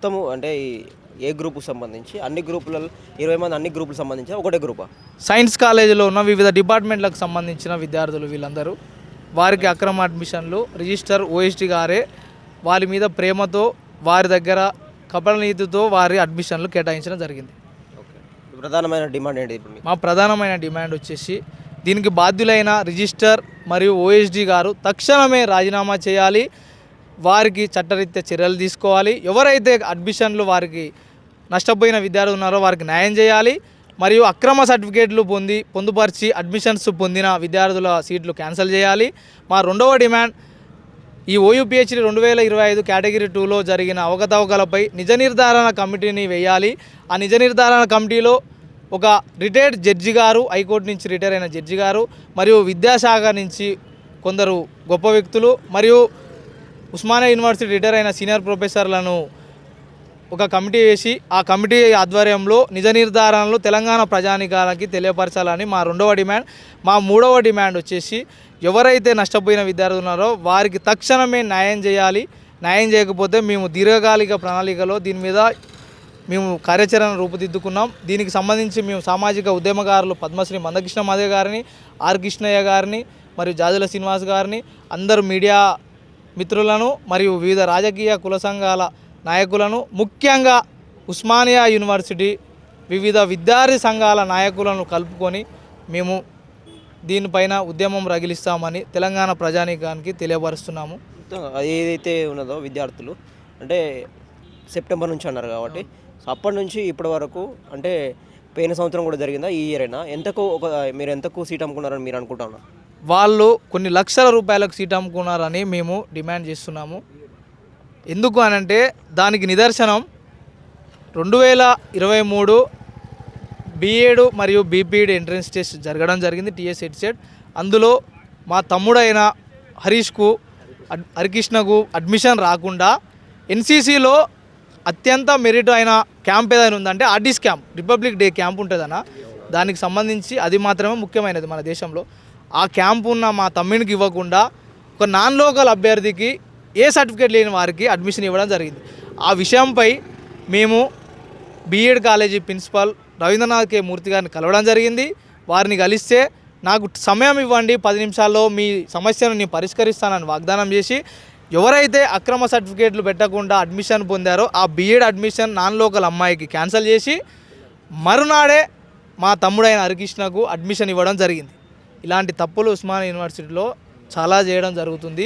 మొత్తము అంటే ఏ గ్రూప్‌కి సంబంధించి అన్ని గ్రూపులలో 20 మంది అన్ని గ్రూపులకు సంబంధించి ఒకటే గ్రూపా? సైన్స్ కాలేజీలో ఉన్న వివిధ డిపార్ట్మెంట్లకు సంబంధించిన విద్యార్థులు వీళ్ళందరూ వారికి అక్రమ అడ్మిషన్లు రిజిస్టర్ ఓఎస్టీ గారే వారి మీద ప్రేమతో వారి దగ్గర కపలనీతితో వారి అడ్మిషన్లు కేటాయించడం జరిగింది. ఓకే. ప్రధానమైన డిమాండ్ ఏంటి ఇప్పుడు మీకు? మా ప్రధానమైన డిమాండ్ వచ్చేసి దీనికి బాధ్యులైన రిజిస్టర్ మరియు ఓఎస్డీ గారు తక్షణమే రాజీనామా చేయాలి. వారికి చట్టరీత్యా చర్యలు తీసుకోవాలి. ఎవరైతే అడ్మిషన్లు వారికి నష్టపోయిన విద్యార్థులు ఉన్నారో వారికి న్యాయం చేయాలి. మరియు అక్రమ సర్టిఫికేట్లు పొందుపరిచి అడ్మిషన్స్ పొందిన విద్యార్థుల సీట్లు క్యాన్సిల్ చేయాలి. మా రెండవ డిమాండ్ ఈ ఓయూపీహెచ్డీ 2025 కేటగిరీ 2లో జరిగిన అవకతవకలపై నిజ నిర్ధారణ కమిటీని వేయాలి. ఆ నిజ నిర్ధారణ కమిటీలో ఒక రిటైర్డ్ జడ్జి గారు, హైకోర్టు నుంచి రిటైర్ అయిన జడ్జి గారు మరియు విద్యాశాఖ నుంచి కొందరు గొప్ప వ్యక్తులు మరియు ఉస్మానియా యూనివర్సిటీ రిటైర్ అయిన సీనియర్ ప్రొఫెసర్లను ఒక కమిటీ వేసి ఆ కమిటీ ఆధ్వర్యంలో నిజ నిర్ధారణలు తెలంగాణ ప్రజానికాలకి తెలియపరచాలని మా రెండవ డిమాండ్. మా మూడవ డిమాండ్ వచ్చేసి ఎవరైతే నష్టపోయిన విద్యార్థులు ఉన్నారో వారికి తక్షణమే న్యాయం చేయాలి. న్యాయం చేయకపోతే మేము దీర్ఘకాలిక ప్రణాళికలో దీని మీద మేము కార్యాచరణ రూపుదిద్దుకున్నాం. దీనికి సంబంధించి మేము సామాజిక ఉద్యమకారులు పద్మశ్రీ మందకృష్ణ మాదే గారిని, ఆర్ కృష్ణయ్య గారిని మరియు జాజుల శ్రీనివాస్ గారిని, అందరు మీడియా మిత్రులను మరియు వివిధ రాజకీయ కుల సంఘాల నాయకులను, ముఖ్యంగా ఉస్మానియా యూనివర్సిటీ వివిధ విద్యార్థి సంఘాల నాయకులను కలుపుకొని మేము దీనిపైన ఉద్యమం రగిలిస్తామని తెలంగాణ ప్రజానీకానికి తెలియపరుస్తున్నాము. ఏదైతే ఉన్నదో విద్యార్థులు అంటే సెప్టెంబర్ నుంచి అన్నారు కాబట్టి సో అప్పటి నుంచి ఇప్పటి వరకు అంటే పోయిన సంవత్సరం కూడా జరిగిందా? ఈ ఇయర్ అయినా మీరు ఎంతకు సీట్ అమ్ముకున్నారని మీరు అనుకుంటున్నారు? వాళ్ళు కొన్ని లక్షల రూపాయలకు సీట్ అమ్ముకున్నారని మేము డిమాండ్ చేస్తున్నాము. ఎందుకు అనంటే దానికి నిదర్శనం 2023 బీఎడ్ మరియు బీపీఈడి ఎంట్రన్స్ టెస్ట్ జరగడం జరిగింది, టీఎస్ హెడ్సెట్. అందులో మా తమ్ముడైన హరికృష్ణకు అడ్మిషన్ రాకుండా ఎన్సీసీలో అత్యంత మెరిట్ అయిన క్యాంప్ ఏదైనా ఉందంటే ఆర్టీస్ క్యాంప్, రిపబ్లిక్ డే క్యాంప్ ఉంటుందన్న, దానికి సంబంధించి అది మాత్రమే ముఖ్యమైనది మన దేశంలో. ఆ క్యాంప్ ఉన్న మా తమ్మునికి ఇవ్వకుండా ఒక నాన్ లోకల్ అభ్యర్థికి ఏ సర్టిఫికేట్ లేని వారికి అడ్మిషన్ ఇవ్వడం జరిగింది. ఆ విషయంపై మేము బీఎడ్ కాలేజీ ప్రిన్సిపాల్ రవీంద్రనాథ్ కే మూర్తి గారిని కలవడం జరిగింది. వారిని కలిస్తే నాకు సమయం ఇవ్వండి, 10 నిమిషాల్లో మీ సమస్యను నేను పరిష్కరిస్తానని వాగ్దానం చేసి ఎవరైతే అక్రమ సర్టిఫికేట్లు పెట్టకుండా అడ్మిషన్ పొందారో ఆ బీఎడ్ అడ్మిషన్ నాన్ లోకల్ అమ్మాయికి క్యాన్సిల్ చేసి మరునాడే మా తమ్ముడైన హరికృష్ణకు అడ్మిషన్ ఇవ్వడం జరిగింది. ఇలాంటి తప్పులు ఉస్మానియా యూనివర్సిటీలో చాలా చేయడం జరుగుతుంది.